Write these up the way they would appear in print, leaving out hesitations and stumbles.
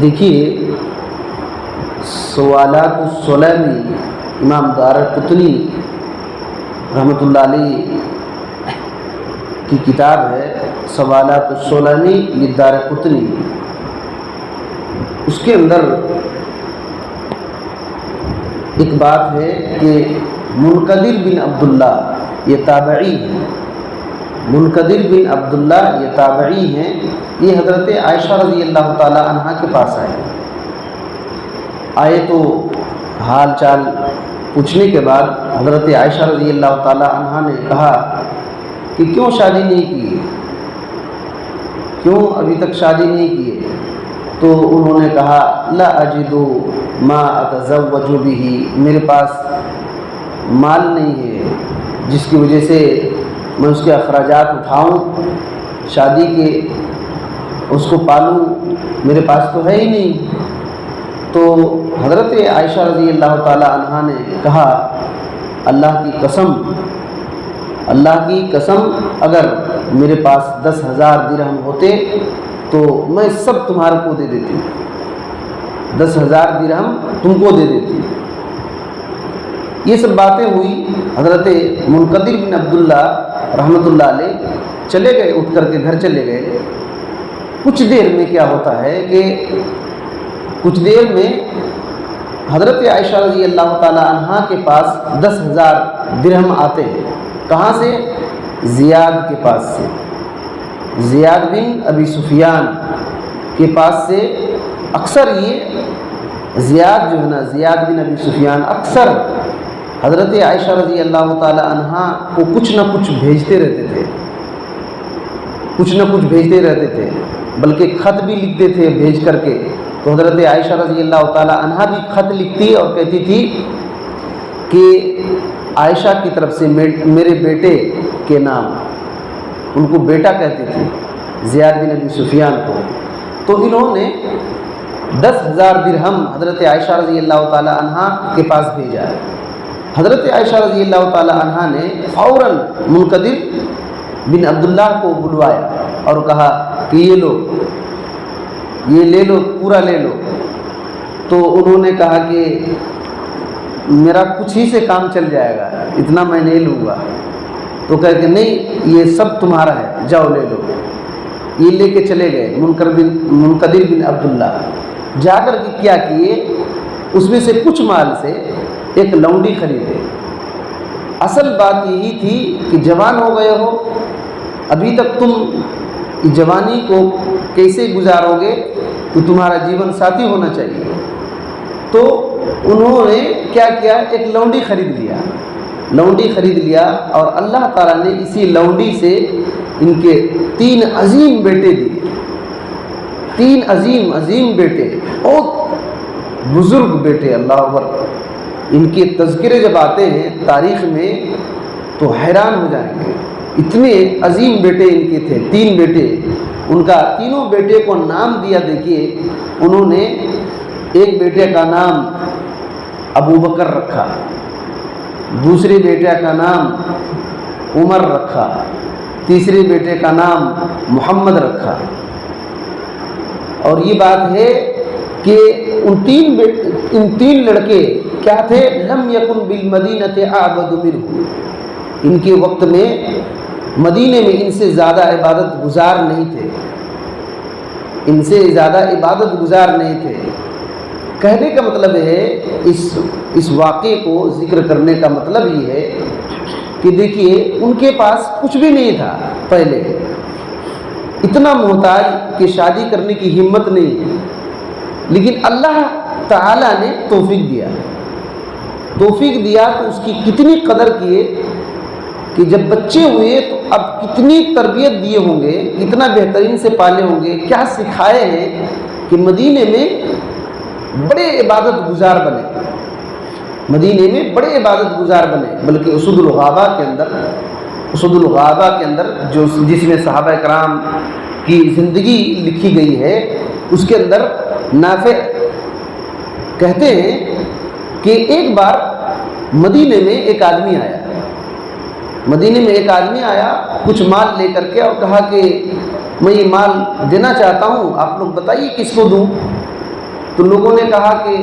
دیکھیے سوالات السلمی امام دارقطنی رحمۃ اللہ علیہ کی کتاب ہے سوالات السلمی للدارقطنی. اس کے اندر ایک بات ہے کہ منقدر بن عبداللہ یہ تابعی ہیں. منقدر بن عبداللہ یہ تابعی ہیں. یہ حضرت عائشہ رضی اللہ تعالی عنہا کے پاس آئے تو حال چال پوچھنے کے بعد حضرت عائشہ رضی اللہ تعالی عنہا نے کہا کہ کیوں شادی نہیں کی، کیوں ابھی تک شادی نہیں کی؟ تو انہوں نے کہا لا اجد ما اتزوج به، میرے پاس مال نہیں ہے جس کی وجہ سے میں اس کے اخراجات اٹھاؤں، شادی کے اس کو پالوں، میرے پاس تو ہے ہی نہیں. تو حضرت عائشہ رضی اللہ تعالی عنہا نے کہا اللہ کی قسم، اللہ کی قسم اگر میرے پاس 10,000 درہم ہوتے تو میں سب تمہارے کو دے دیتی، 10,000 درہم تم کو دے دیتی. یہ سب باتیں ہوئی. حضرت منقدر بن عبداللہ رحمۃ اللہ علیہ چلے گئے، اٹھ کر کے گھر چلے گئے. کچھ دیر میں کیا ہوتا ہے کہ کچھ دیر میں حضرت عائشہ رضی اللہ تعالی عنہا کے پاس 10,000 درہم آتے ہیں. کہاں سے؟ زیاد کے پاس سے، زیاد بن ابی سفیان کے پاس سے. اکثر یہ زیاد جو ہے نا، زیاد بن ابی سفیان اکثر حضرت عائشہ رضی اللہ تعالی عنہا کو کچھ نہ کچھ بھیجتے رہتے تھے، کچھ نہ کچھ بھیجتے رہتے تھے، بلکہ خط بھی لکھتے تھے بھیج کر کے. تو حضرت عائشہ رضی اللہ تعالی عنہا بھی خط لکھتی اور کہتی تھی کہ عائشہ کی طرف سے میرے بیٹے کے نام، ان کو بیٹا کہتے تھے زیاد بن ابی سفیان کو. تو انہوں نے 10,000 درہم حضرت عائشہ رضی اللہ تعالی عنہا کے پاس بھیجا. حضرت عائشہ رضی اللہ تعالی عنہا نے فوراً منقدر بن عبداللہ کو بلوایا اور کہا کہ یہ لو، یہ لے لو، پورا لے لو. تو انہوں نے کہا کہ میرا کچھ ہی سے کام چل جائے گا، اتنا میں نہیں لوں گا. تو کہا کہ نہیں، یہ سب تمہارا ہے، جاؤ لے لو. یہ لے کے چلے گئے منقدر بن عبداللہ. جا کر کے کیا کیے، اس میں سے کچھ مال سے ایک لونڈی خریدے. اصل بات یہی تھی کہ جوان ہو گئے ہو، ابھی تک تم جوانی کو کیسے گزارو گے، تو تمہارا جیون ساتھی ہونا چاہیے. تو انہوں نے کیا کیا، ایک لونڈی خرید لیا. لونڈی خرید لیا اور اللہ تعالیٰ نے اسی لونڈی سے ان کے 3 عظیم بیٹے دیے. 3 عظیم بیٹے، بہت بزرگ بیٹے. اللہ اکبر. ان کے تذکرے جب آتے ہیں تاریخ میں تو حیران ہو جائیں گے، اتنے عظیم بیٹے ان کے تھے. 3 بیٹے. ان کا تینوں بیٹے کو نام دیا. دیکھیے انہوں نے ایک بیٹے کا نام ابو بکر رکھا، دوسرے بیٹے کا نام عمر رکھا، تیسرے بیٹے کا نام محمد رکھا. اور یہ بات ہے کہ ان 3 لڑکے کیا تھے، لم یکن بالمدینۃ اعبد منہ. ان کے وقت میں مدینے میں ان سے زیادہ عبادت گزار نہیں تھے، ان سے زیادہ عبادت گزار نہیں تھے. کہنے کا مطلب ہے، اس واقعے کو ذکر کرنے کا مطلب یہ ہے کہ دیکھیے ان کے پاس کچھ بھی نہیں تھا پہلے، اتنا محتاج کہ شادی کرنے کی ہمت نہیں ہے. لیکن اللہ تعالیٰ نے توفیق دیا تو اس کی کتنی قدر کیے کہ جب بچے ہوئے تو اب کتنی تربیت دیے ہوں گے، کتنا بہترین سے پالے ہوں گے، کیا سکھائے ہیں کہ مدینے میں بڑے عبادت گزار بنے، مدینے میں بڑے عبادت گزار بنے. بلکہ اسد الغابہ کے اندر جس میں صحابہ کرام کی زندگی لکھی گئی ہے، اس کے اندر نافع کہتے ہیں کہ ایک بار مدینے میں ایک آدمی آیا کچھ مال لے کر کے اور کہا کہ میں یہ مال دینا چاہتا ہوں، آپ لوگ بتائیے کس کو دوں. تو لوگوں نے کہا کہ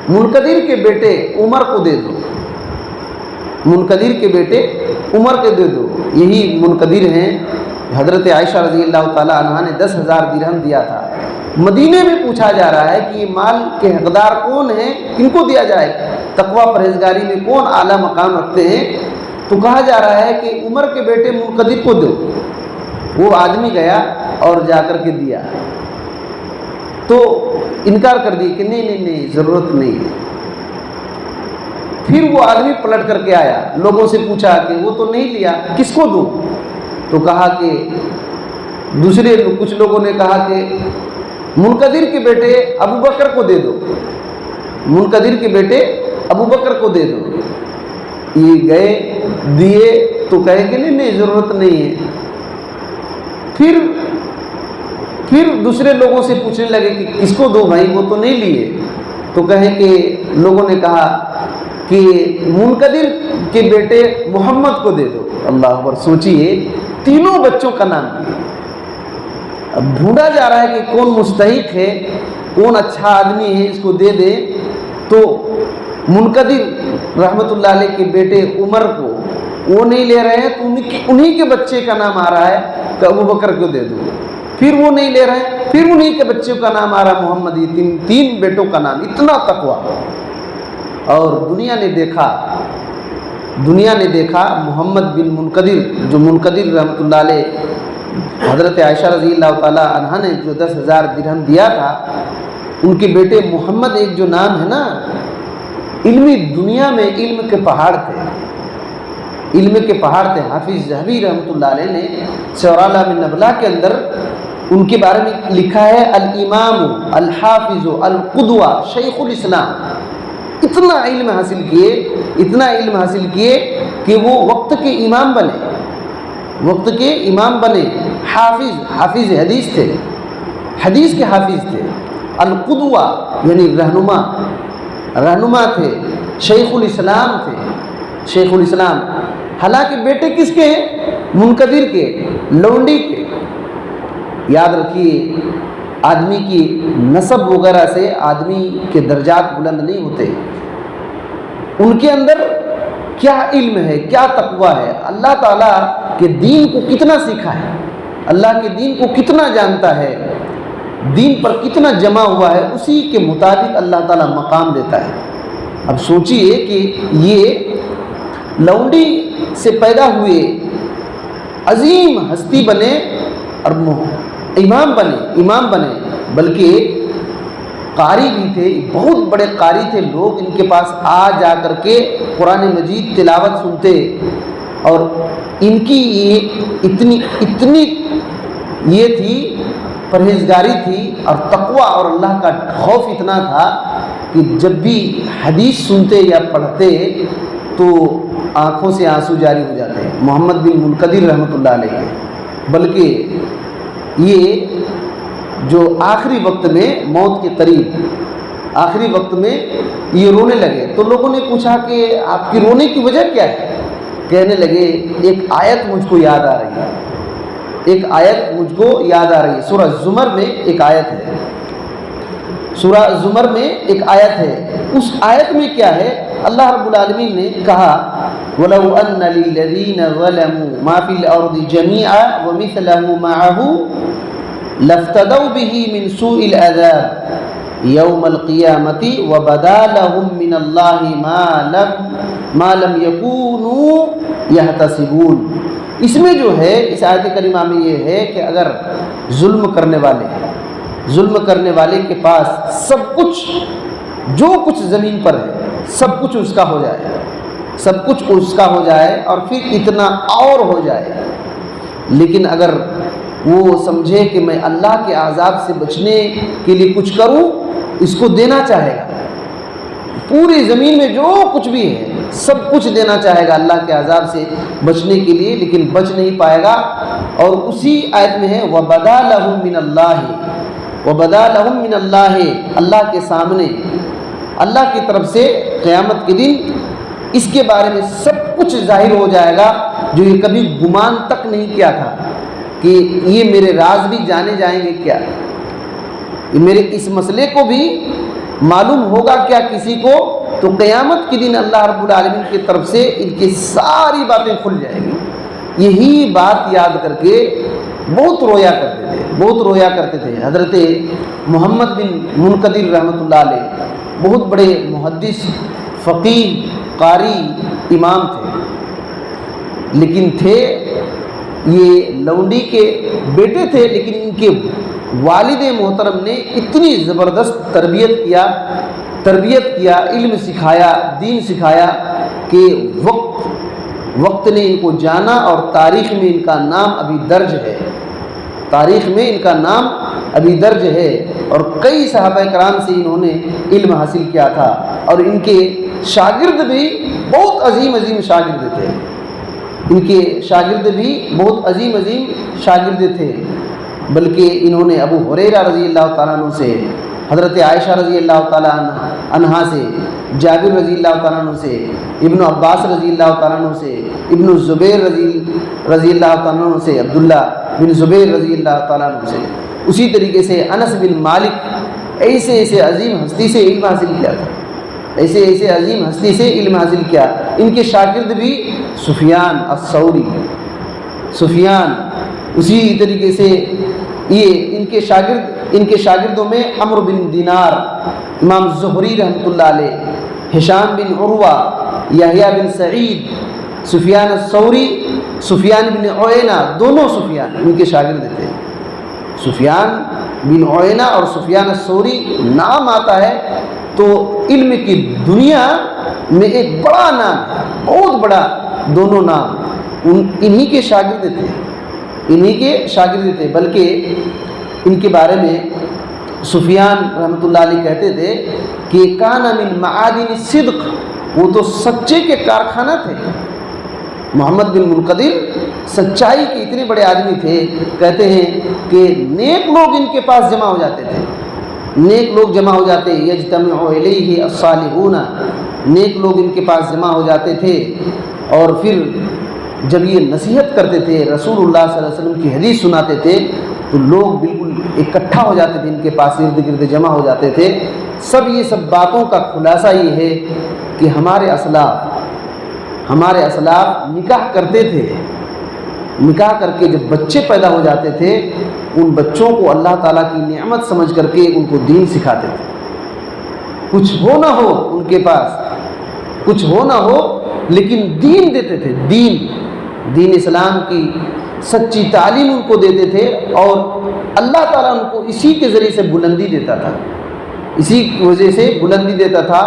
منقدر کے بیٹے عمر کو دے دو، منقدر کے بیٹے عمر کو دے دو۔ یہی منقدر ہیں، حضرت عائشہ رضی اللہ تعالی عنہا نے 10,000 درہم دیا تھا۔ مدینے میں پوچھا جا رہا ہے کہ یہ مال کے حقدار کون ہیں، کن کو دیا جائے، تقوی پرہیزگاری میں کون اعلیٰ مقام رکھتے ہیں؟ تو کہا جا رہا ہے کہ عمر کے بیٹے منقدر کو دو۔ وہ آدمی گیا اور جا کر کے دیا، تو انکار کر دیا کہ نہیں ضرورت نہیں ہے۔ پھر وہ آدمی پلٹ کر کے آیا، لوگوں سے پوچھا کہ وہ تو نہیں لیا، کس کو دوں؟ تو کہا کہ کچھ لوگوں نے کہا کہ منقدر کے بیٹے ابو بکر کو دے دو، منقدر کے بیٹے ابو بکر کو دے دو۔ یہ گئے دیے تو کہے کہ نہیں ضرورت نہیں ہے۔ پھر دوسرے لوگوں سے پوچھنے لگے کہ کس کو دو بھائی، وہ تو نہیں لیے۔ تو کہیں کہ لوگوں نے کہا کہ منقدر کے بیٹے محمد کو دے دو۔ اللہ اکبر، سوچئے تینوں بچوں کا نام دیا۔ اب ڈھونڈا جا رہا ہے کہ کون مستحق ہے، کون اچھا آدمی ہے، اس کو دے دے۔ تو منقدر رحمۃ اللہ علیہ کے بیٹے عمر کو وہ نہیں لے رہے ہیں، تو انہی کے بچے کا نام آ رہا ہے کہ ابو بکر کو دے دو۔ پھر وہ نہیں لے رہے ہیں، پھر انہی کے بچوں کا نام آ رہا ہے محمد۔ یہ تین بیٹوں کا نام، اتنا تقویٰ۔ اور دنیا نے دیکھا محمد بن منقدر، جو منقدر رحمۃ اللہ علیہ حضرت عائشہ رضی اللہ تعالی عنہا نے جو 10,000 درہم دیا تھا، ان کے بیٹے محمد ایک جو نام ہے نا، علمی دنیا میں علم کے پہاڑ تھے، علم کے پہاڑ تھے۔ حافظ ذہبی رحمۃ اللہ علیہ نے سیر اعلام النبلاء کے اندر ان کے بارے میں لکھا ہے، الامام الحافظ القدوہ شیخ الاسلام۔ اتنا علم حاصل کیے کہ وہ وقت کے امام بنے، حافظ حدیث تھے، حدیث کے حافظ تھے، القدوہ یعنی رہنما تھے، شیخ الاسلام۔ حالانکہ بیٹے کس کے ہیں؟ منقدر کے، لونڈی کے۔ یاد رکھیے، آدمی کی نسب وغیرہ سے آدمی کے درجات بلند نہیں ہوتے، ان کے اندر کیا علم ہے، کیا تقویٰ ہے، اللہ تعالیٰ کے دین کو کتنا سیکھا ہے، اللہ کے دین کو کتنا جانتا ہے، دین پر کتنا جمع ہوا ہے، اسی کے مطابق اللہ تعالیٰ مقام دیتا ہے۔ اب سوچئے کہ یہ لونڈی سے پیدا ہوئے، عظیم ہستی بنے اور امام بنے، بلکہ قاری بھی تھے، بہت بڑے قاری تھے۔ لوگ ان کے پاس جا کر کے قرآن مجید تلاوت سنتے، اور ان کی یہ اتنی یہ تھی، پرہیزگاری تھی اور تقویٰ اور اللہ کا خوف اتنا تھا کہ جب بھی حدیث سنتے یا پڑھتے تو آنکھوں سے آنسو جاری ہو جاتے ہیں، محمد بن منقدر رحمۃ اللہ علیہ کے۔ بلکہ یہ جو آخری وقت میں موت کے قریب، آخری وقت میں یہ رونے لگے، تو لوگوں نے پوچھا کہ آپ کی رونے کی وجہ کیا ہے؟ کہنے لگے ایک آیت مجھ کو یاد آ رہی ہے، سورہ زمر میں ایک آیت ہے، اس آیت میں کیا ہے؟ اللہ رب العالمین نے کہا وَلَوْ أَنَّ لِلَّذِينَ ظَلَمُوا مَا فِي الْأَرْضِ جَمِيعًا وَمِثْلَهُ مَعَهُ لَافْتَدَوْا بِهِ مِنْ سُوءِ الْعَذَابِ يَوْمَ الْقِيَامَةِ وَبَدَا لَهُم مِّنَ اللَّهِ مَا لَمْ يَكُونُوا يَحْتَسِبُونَ۔ اس میں جو ہے، اس آیت کریمہ میں یہ ہے کہ اگر ظلم کرنے والے کے پاس سب کچھ، جو کچھ زمین پر ہے، سب کچھ اس کا ہو جائے اور پھر اتنا اور ہو جائے، لیکن اگر وہ سمجھے کہ میں اللہ کے عذاب سے بچنے کے لیے کچھ کروں، اس کو دینا چاہے گا، پوری زمین میں جو کچھ بھی ہے سب کچھ دینا چاہے گا اللہ کے عذاب سے بچنے کے لیے، لیکن بچ نہیں پائے گا۔ اور اسی آیت میں ہے وَبَدَا لَهُم مِّنَ اللَّهِ، اللہ کے سامنے، اللہ کی طرف سے قیامت کے دن اس کے بارے میں سب کچھ ظاہر ہو جائے گا، جو یہ کبھی گمان تک نہیں کیا تھا کہ یہ میرے راز بھی جانے جائیں گے کیا۔ میرے اس مسئلے کو بھی معلوم ہوگا کیا کسی کو؟ تو قیامت کے دن اللہ رب العالمین کی طرف سے ان کی ساری باتیں کھل جائیں گی۔ یہی بات یاد کر کے بہت رویا کرتے تھے حضرت محمد بن منقدر رحمۃ اللہ علیہ، بہت بڑے محدث، فقیہ، قاری، امام تھے، لیکن تھے یہ لونڈی کے بیٹے تھے، لیکن ان کے والد محترم نے اتنی زبردست تربیت کیا، علم سکھایا، دین سکھایا کہ وقت نے ان کو جانا، اور تاریخ میں ان کا نام ابھی درج ہے، اور کئی صحابہ کرام سے انہوں نے علم حاصل کیا تھا، اور ان کے شاگرد بھی بہت عظیم شاگرد تھے، بلکہ انہوں نے ابو ہریرہ رضی اللہ تعالیٰ عنہ سے، حضرت عائشہ رضی اللہ تعالیٰ عنہا سے، جابر رضی اللہ تعالیٰ عنہ سے، ابن عباس رضی اللہ تعالیٰ عنہ سے، ابن الزبیر رضی اللہ تعالیٰ عنہ سے، عبداللہ بن زبیر رضی اللہ تعالیٰ عنہ سے، اسی طریقے سے انس بن مالک، ایسے عظیم ہستی سے علم حاصل کیا تھا، ایسے عظیم ہستی سے علم حاصل کیا۔ ان کے شاگرد بھی سفیان الثوری، اسی طریقے سے یہ ان کے شاگردوں میں عمرو بن دینار، امام زہری رحمۃ اللہ علیہ، ہشام بن عروہ، یحییٰ بن سعید، سفیان الثوری، سفیان بن عیینہ، دونوں سفیان ان کے شاگرد تھے۔ سفیان بن عیینہ اور سفیان الثوری نام آتا ہے تو علم کی دنیا میں ایک بڑا نام ہے، بہت بڑا، دونوں نام انہی کے شاگرد تھے، بلکہ ان کے بارے میں سفیان رحمۃ اللہ علیہ کہتے تھے کہ کان من معادن الصدق، وہ تو سچے کے کارخانہ تھے۔ محمد بن منقدر سچائی کے اتنے بڑے آدمی تھے، کہتے ہیں کہ نیک لوگ ان کے پاس جمع ہو جاتے، یجتمع الیہ الصالحون، نیک لوگ ان کے پاس جمع ہو جاتے تھے، اور پھر جب یہ نصیحت کرتے تھے، رسول اللہ صلی اللہ علیہ وسلم کی حدیث سناتے تھے، تو لوگ بالکل اکٹھا ہو جاتے تھے، ان کے پاس ارد گرد جمع ہو جاتے تھے۔ یہ سب باتوں کا خلاصہ یہ ہے کہ ہمارے اسلاف نکاح کرتے تھے، نکاح کر کے جب بچے پیدا ہو جاتے تھے، ان بچوں کو اللہ تعالیٰ کی نعمت سمجھ کر کے ان کو دین سکھاتے تھے، کچھ ہو نہ ہو ان کے پاس، کچھ ہو نہ ہو، لیکن دین دیتے تھے، دین اسلام کی سچی تعلیم ان کو دیتے تھے، اور اللہ تعالیٰ ان کو اسی کے ذریعے سے بلندی دیتا تھا، اسی وجہ سے بلندی دیتا تھا،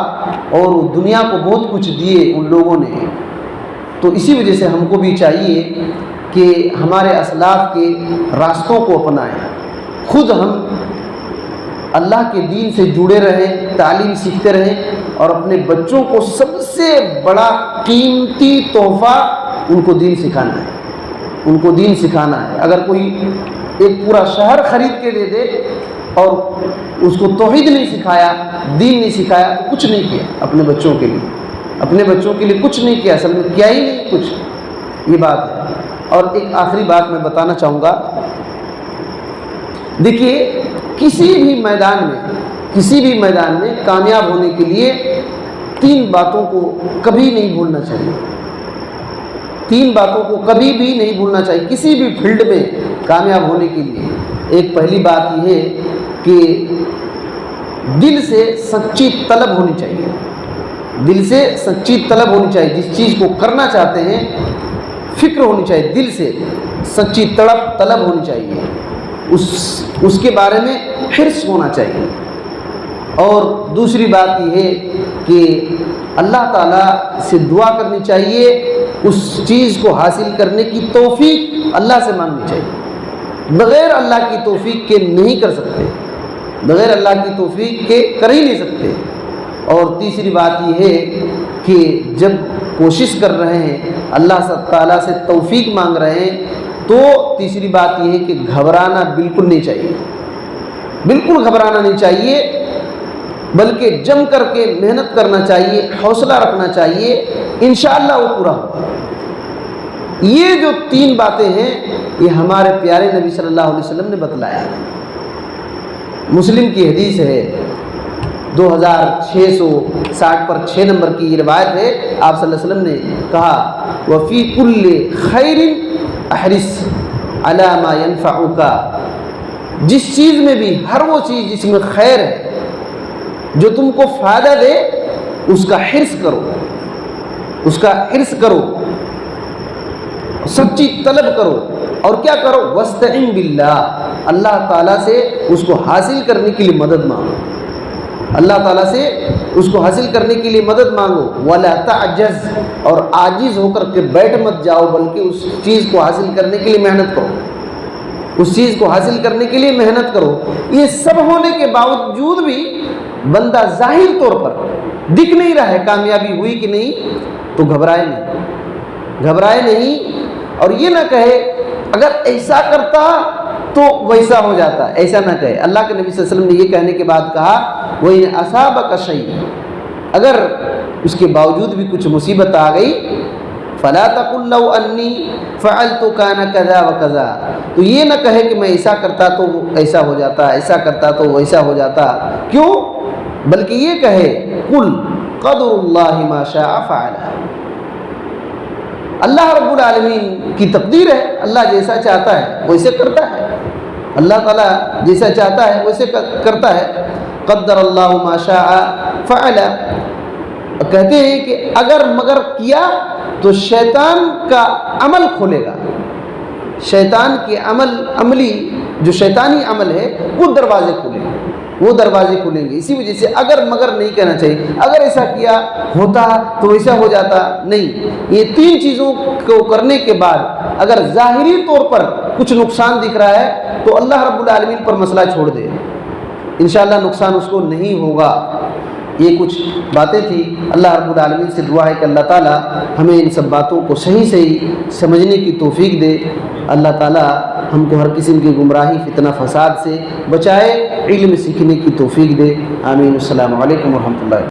اور دنیا کو بہت کچھ دیے ان لوگوں نے۔ تو اسی وجہ سے ہم کو بھی چاہیے کہ ہمارے اسلاف کے راستوں کو اپنائیں، خود ہم اللہ کے دین سے جڑے رہیں، تعلیم سیکھتے رہیں، اور اپنے بچوں کو سب سے بڑا قیمتی تحفہ ان کو دین سکھانا ہے، اگر کوئی ایک پورا شہر خرید کے دے دے اور اس کو توحید نہیں سکھایا، دین نہیں سکھایا، تو کچھ نہیں کیا اپنے بچوں کے لیے کچھ نہیں کیا، اصل میں کیا ہی نہیں کچھ، یہ بات ہے۔ اور ایک آخری بات میں بتانا چاہوں گا، دیکھیے کسی بھی میدان میں کامیاب ہونے کے لیے 3 باتوں کو کبھی نہیں بھولنا چاہیے، 3 باتوں کو کبھی بھی نہیں بھولنا چاہیے کسی بھی فیلڈ میں کامیاب ہونے کے لیے۔ ایک پہلی بات یہ ہے کہ دل سے سچی طلب ہونی چاہیے، جس چیز کو کرنا چاہتے ہیں فکر ہونی چاہیے، دل سے سچی طلب ہونی چاہیے، اس کے بارے میں حرص ہونا چاہیے۔ اور دوسری بات یہ ہے کہ اللہ تعالیٰ سے دعا کرنی چاہیے، اس چیز کو حاصل کرنے کی توفیق اللہ سے مانگنی چاہیے، بغیر اللہ کی توفیق کے نہیں کر سکتے، بغیر اللہ کی توفیق کے کر ہی نہیں سکتے۔ اور تیسری بات یہ ہے کہ جب کوشش کر رہے ہیں، اللہ تعالیٰ سے توفیق مانگ رہے ہیں، تو تیسری بات یہ ہے کہ گھبرانا بالکل نہیں چاہیے، بلکہ جم کر کے محنت کرنا چاہیے، حوصلہ رکھنا چاہیے، انشاءاللہ وہ پورا ہوگا۔ یہ جو 3 باتیں ہیں، یہ ہمارے پیارے نبی صلی اللہ علیہ وسلم نے بتلایا ہے، مسلم کی حدیث ہے 2660 پر 6 نمبر کی یہ روایت ہے. آپ صلی اللہ علیہ وسلم نے کہا وفی کل خیر احرص علی ما ينفعک، جس چیز میں بھی، ہر وہ چیز جس میں خیر ہے، جو تم کو فائدہ دے، اس کا حرص کرو، اس کا حرص کرو، سچی طلب کرو. اور کیا کرو؟ واستعن باللہ، اللہ تعالیٰ سے اس کو حاصل کرنے کے لیے مدد مانگو، اللہ تعالیٰ سے اس کو حاصل کرنے کے لیے مدد مانگو. ولا تعجز، اور عاجز ہو کر کے بیٹھ مت جاؤ، بلکہ اس چیز کو حاصل کرنے کے لیے محنت کرو، اس چیز کو حاصل کرنے کے لیے محنت کرو. یہ سب ہونے کے باوجود بھی بندہ ظاہر طور پر دکھ نہیں رہا ہے کامیابی ہوئی کہ نہیں، تو گھبرائے نہیں، گھبرائے نہیں. اور یہ نہ کہے اگر ایسا کرتا تو ویسا ہو جاتا، ایسا نہ کہے. اللہ کے نبی صلی اللہ علیہ وسلم نے یہ کہنے کے بعد کہا وَإِنْ أَصَابَكَ شَيْءٌ، اگر اس کے باوجود بھی کچھ مصیبت آ گئی، فَلَا تَقُلْ لَوْ أَنِّي فَعَلْتُ كَانَ كَذَا وَكَذَا، تو یہ نہ کہے کہ میں ایسا کرتا تو ایسا ہو جاتا، ایسا کرتا تو ویسا ہو جاتا. کیوں؟ بلکہ یہ کہے قُلْ قَدْرُ اللَّهِ مَا شَاءَ فَعَلَ، اللہ رب العالمین کی تقدیر ہے، اللہ جیسا چاہتا ہے ویسے کرتا ہے، اللہ تعالیٰ جیسا چاہتا ہے ویسے کرتا ہے. قدر اللہ ما شاء فعل، کہتے ہیں کہ اگر مگر کیا تو شیطان کا عمل کھولے گا، شیطان کے عملی جو شیطانی عمل ہے وہ دروازے کھولیں گے، وہ دروازے کھولیں گے. اسی وجہ سے اگر مگر نہیں کہنا چاہیے. اگر ایسا کیا ہوتا تو ایسا ہو جاتا نہیں. یہ 3 چیزوں کو کرنے کے بعد اگر ظاہری طور پر کچھ نقصان دکھ رہا ہے تو اللہ رب العالمین پر مسئلہ چھوڑ دے، انشاءاللہ نقصان اس کو نہیں ہوگا. یہ کچھ باتیں تھیں. اللہ رب العالمین سے دعا ہے کہ اللہ تعالیٰ ہمیں ان سب باتوں کو صحیح سمجھنے کی توفیق دے. اللہ تعالیٰ ہم کو ہر قسم کی گمراہی، فتنہ، فساد سے بچائے، علم سیکھنے کی توفیق دے. آمین. السلام علیکم ورحمۃ اللہ.